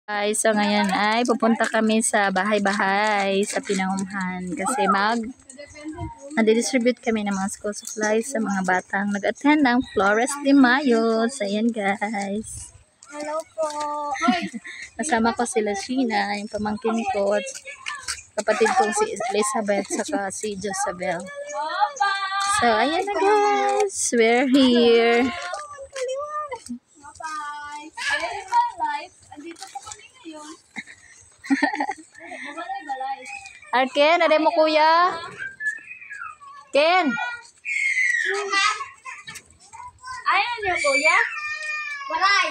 Guys, so ngayon ay pupunta kami sa bahay-bahay sa Pinangumhan kasi nadidistribute kami ng mga school supplies sa mga batang nag-attend ng Flores de Mayo. So ayan guys. Hello po. Kasama ko sila Sheena, yung pamangkin ko at kapatid kong si Elizabeth saka si Josabel. So ayan na guys, we're here. Arken, ada mo kuya? Ken. Ayaw niyo kuya? Waray.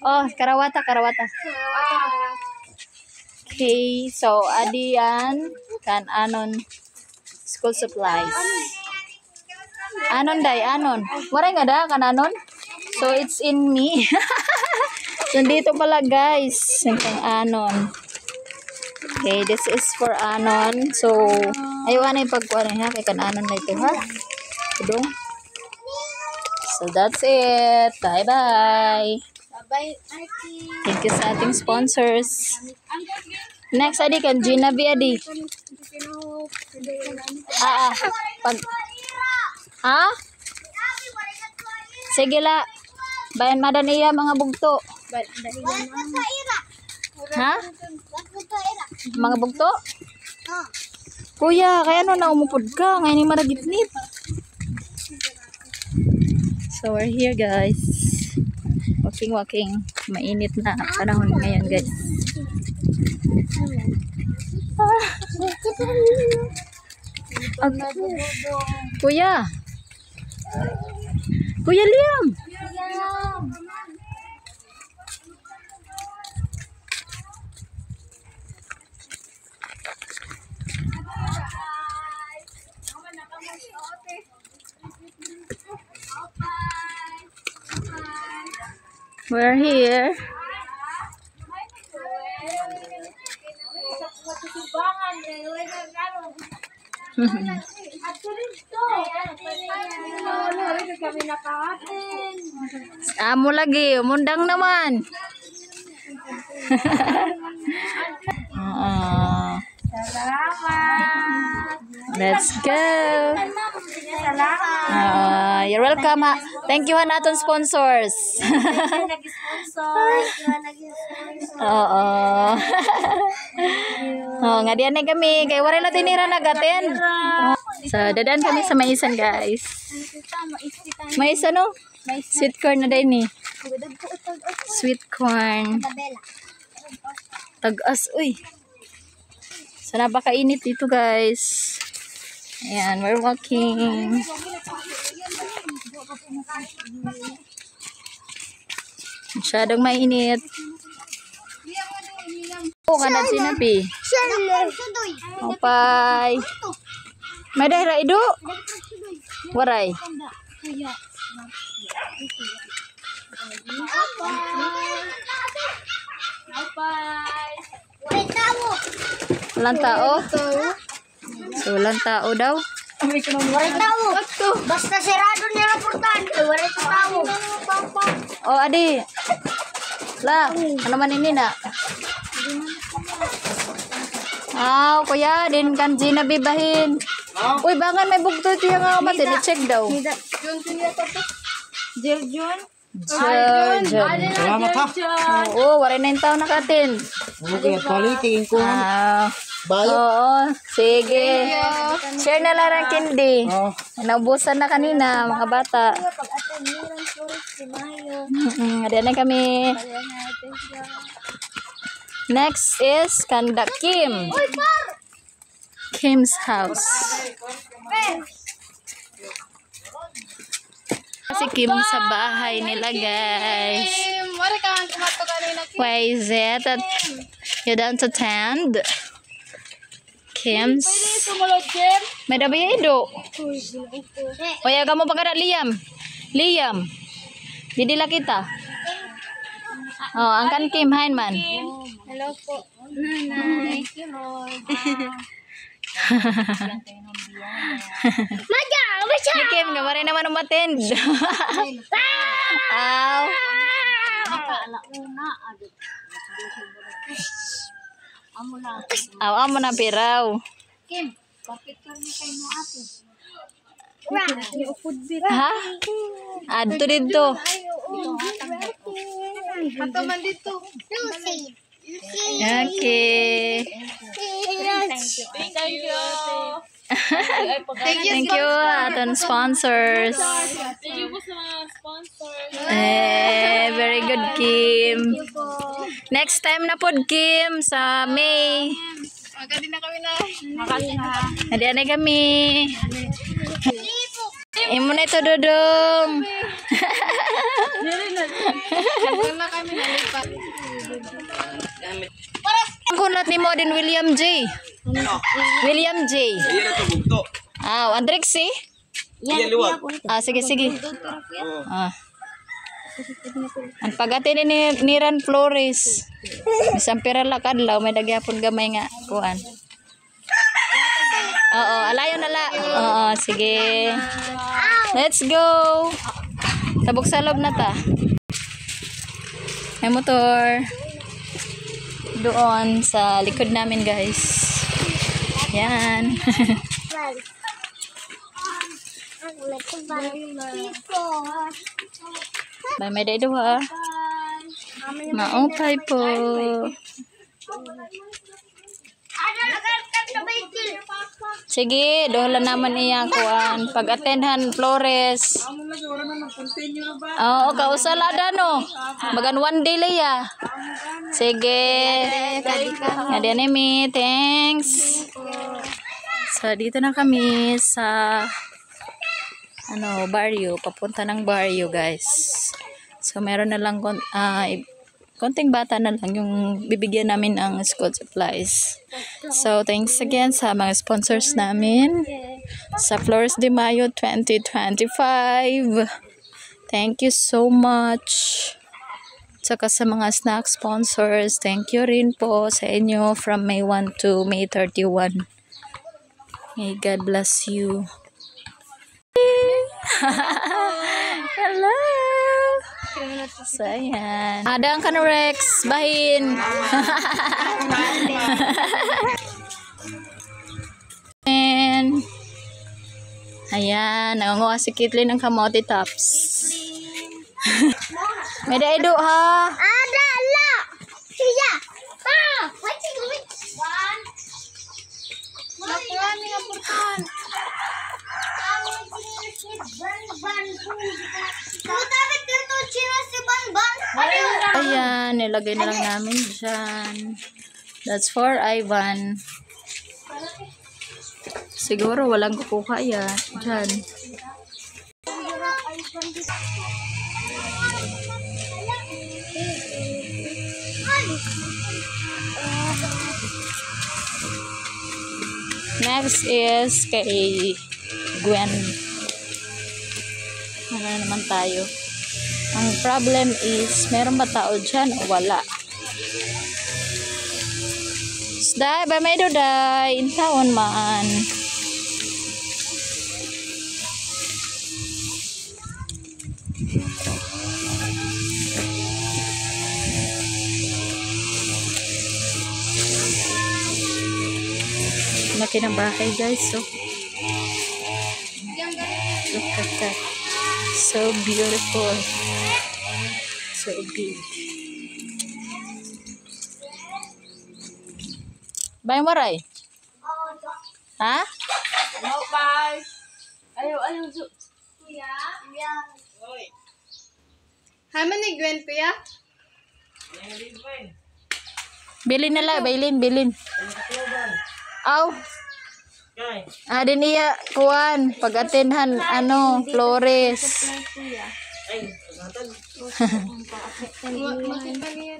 Oh, karawata. Okay, so adian kan anon school supplies. Anon day, anon. Waray nga da kan anon. So it's in me. So dito pala guys, yung pang anon. Okay, this is for anon. So aywan ay pagkuha niya kay kan anon na ito ha. Tudong. So that's it. Bye-bye. Bye, Archie. Thank you sa ating sponsors. Next, adi kan Gina B, adi. Pag... Ha? Sige la. Bayan madan iya mga bugto. Ha? Mga bugto? Kuya, kaya ano na umupod ka? Ngayon yung maragitnit. So we're here guys. Walking. Mainit na panahon ngayon guys. Kuya Liam. We're here. Amo lagi, umundang naman. Let's go. You're welcome. Thank you naton sponsors. Oo. Nga diyan na kami kay wala natin nira nagaten. So dadaan kami sa maisan guys. Maisan no? Sweet corn na din eh. Sweet corn. Tagas uy. So napakainit dito guys. Ayan, we're walking. Masyadong mainit. Oh, kanad sinabi. Opay. May dahira ido? Waray. Walang tao? So, walang tao daw? Waray tao. Basta sirado niya ang portante. Waray tao. Oh, adi. La, ano man ini na? Kuya, din kan Gina bibahin. Uy, bangan may bugto ito yung matin. I-check daw. Jun. Salamat ha. Oo, waray na yung tao nakatin. Okay, actually, tingin ko. Oo, sige. Share na lang ang kindi. Oh. Naubusan na kanina, mga bata. Ada na kami. Next is Kanda Kim. Kim's house. Si Kim sa bahay nila guys. Why is it that you don't attend? Kim's. May dabi ido. Oya ka mo pagkara Liam. Didila kita. Oh, angkan Kim Heinman. Hello po. Nanay. Thank you, Lord. Ni Kim, gamari naman umatend. Aw. Amo na piraw. Kim, bakit kami kay mo ate? Ha? Adto dito. Ato man dito. Okay. Thank you aton sponsors. Very good, Kim. Next time na pod, Kim, sa May. Magkadi na kami na. Hadi na kami. Imo na ito, Dudong. Na kami nalipat. Ang kunat ni mo din William J. William J. Ayan ito bugto. Andrexy. Ayan liwag. Sige, sige. Ang pagati ni Ran Flores. Bisang pira lakadlaw may dagyapon gamay nga kuan. Oo, alayo na la. Oo, sige. Let's go. Tabok sa loob na ta. May motor. Doon sa likod namin, guys. Yan. Bye, may day duha. Maupay po. Sige, doon lang naman iya kuan. Pag-attendhan Flores. Oo, kausalada no. Bagan one day laya. Sige. Nami, thanks. So, dito na kami sa barrio. Papunta ng barrio, guys. So, meron na lang konting bata na lang yung bibigyan namin ang school supplies. So, thanks again sa mga sponsors namin sa Flores de Mayo 2025. Thank you so much. Saka sa mga snack sponsors, thank you rin po sa inyo from May 1 to May 31. May God bless you. Hello! So, ayan. Adang ka na, Rex. Bahin. And, ayan. Nangunguha si Kitlin ng kamote tops. May daido, ha? Ada la. Siya. Pa, what you doing? One. Marami nga purtan. Ayan, nilagay na lang namin dyan. That's for Ivan. Siguro walang kukuha yan. Dyan. Next is kay Gwen. Ano naman tayo? Ang problem is, meron ba tao dyan o wala? Day, ba may day? In taon man. Laki ng bahay, guys. So, look at that. So beautiful. So big. Bye, Maray. Ha? Hello, bye. Ayaw, kuya. Oy. Haman ni Gwen, kuya? Bilin na lang, bilin. Aw. Din iya, kuwan, pag-atenhan, Flores.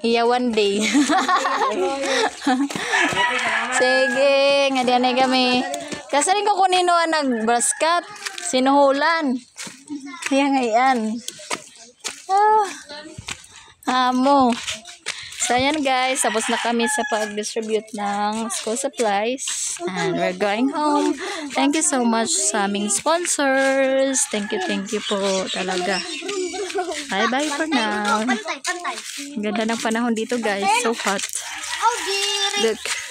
Iya, one day. Sige, ngadianay kami. Kasi rin ko kunino nag-braskat, sinuhulan. Kaya ngayon. Amo. So, ayan guys, tapos na kami sa pag-distribute ng school supplies. And we're going home. Thank you so much sa aming sponsors. Thank you po talaga. Bye-bye for now. Pantay, pantay. Ganda ng panahon dito guys. So hot. Oh, dear. Look.